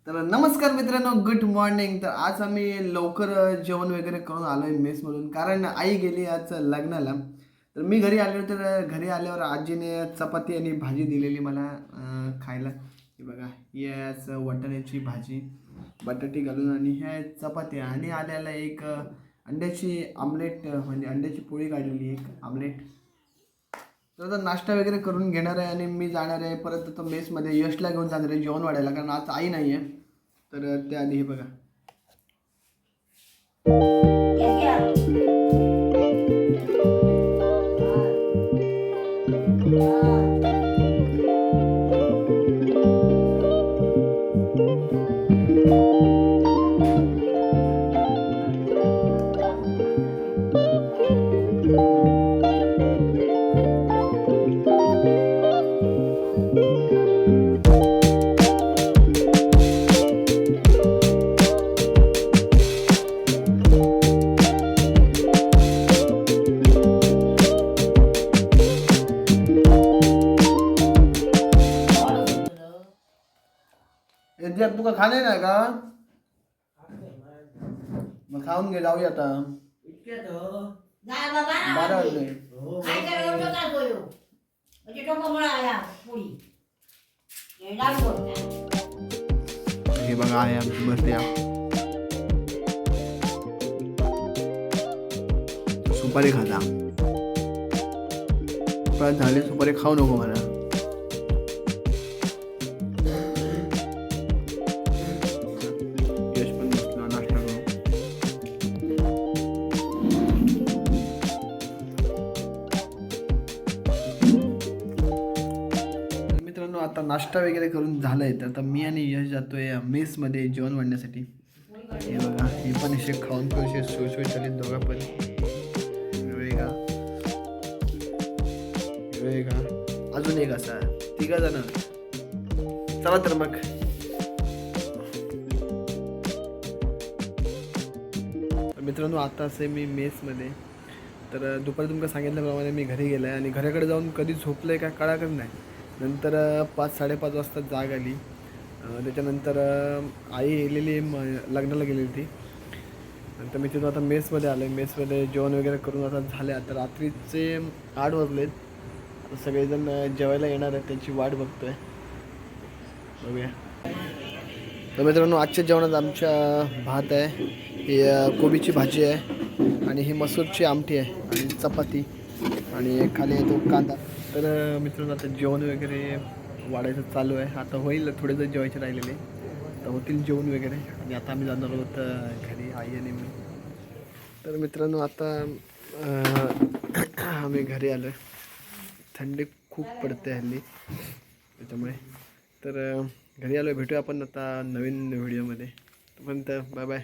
तर नमस्कार मित्रांनो, गुड मॉर्निंग. तर आज आम्ही लवकर जेवण वगैरे करून आलो आहे मेसमधून, कारण आई गेली आज लग्नाला. तर मी घरी आलो, तर घरी आल्यावर आजीने चपाती आणि भाजी दिलेली मला खायला. हे बघा, ही आहे आज वाटाण्याची भाजी, बटाटी घालून, आणि ह्या आहेत चपात्या, आणि आल्याला एक अंड्याची आमलेट, म्हणजे अंड्याची पोळी काढलेली, एक आमलेट. तर आता नाश्ता वगैरे करून घेणार आहे आणि मी जाणार आहे परत आता मेसमध्ये. यशला घेऊन जाणार आहे जेवण वाढायला, कारण आज आई नाही आहे. तर त्याआधी हे बघा, याच्यात तुका खाणे नाही का? मग खाऊन घे, जाऊया आता. बारा वाजले. हे बघा, आहे आमची बसल्या. सुपारी खाता पण झाली, सुपारी खाऊ नको मला. यश पण बसला नाश्ता करून. तर मित्रांनो, आता नाश्ता वगैरे करून झालंय, तर आता मी आणि यश जातोय मेसमध्ये जेवण वाढण्यासाठी. हे बघा, हे पण असे खाऊन पिऊन असे सोय चालेल दोघा पण. वेगा वेगा अजून एक असा, तिघा जण. चला तर मग. मित्रांनो, आता असे मी मेसमध्ये. तर दुपारी तुमका सांगितल्याप्रमाणे मी घरी गेलो आहे, आणि घराकडे जाऊन कधी झोपलं आहे का कळाकच नाही. नंतर 5-5:30 वाजता जाग आली. त्याच्यानंतर आई गेलेली, लग्नाला गेलेली ती. नंतर मी तिथून आता मेसमध्ये आलो आहे. मेसमध्ये जेवण वगैरे करून आता झाले. आता रात्रीचे 8 वाजलेत. आता सगळेजण जेवायला येणार आहेत, त्यांची वाट बघतोय. बघूया. तर मित्रांनो, आजच्या जेवणात आमच्या भात आहे, ही कोबीची भाजी आहे, आणि ही मसूरची आमटी आहे, आणि चपाती, आणि खाली तो कांदा. तर मित्रांनो, आता जेवण वगैरे वाढायचं चालू आहे. आता होईल, थोडे जण जेवायचे राहिलेले, तर होतील जेवण वगैरे. आणि आता आम्ही जाणार आहोत घरी, आई आणि मी. तर मित्रांनो, आता आम्ही घरी आलो आहे. थंडी खूप पडते हल्ली, त्याच्यामुळे. तर घरी आलो. भेटूया आपण आता नवीन व्हिडिओमध्ये. तोपर्यंत बाय बाय.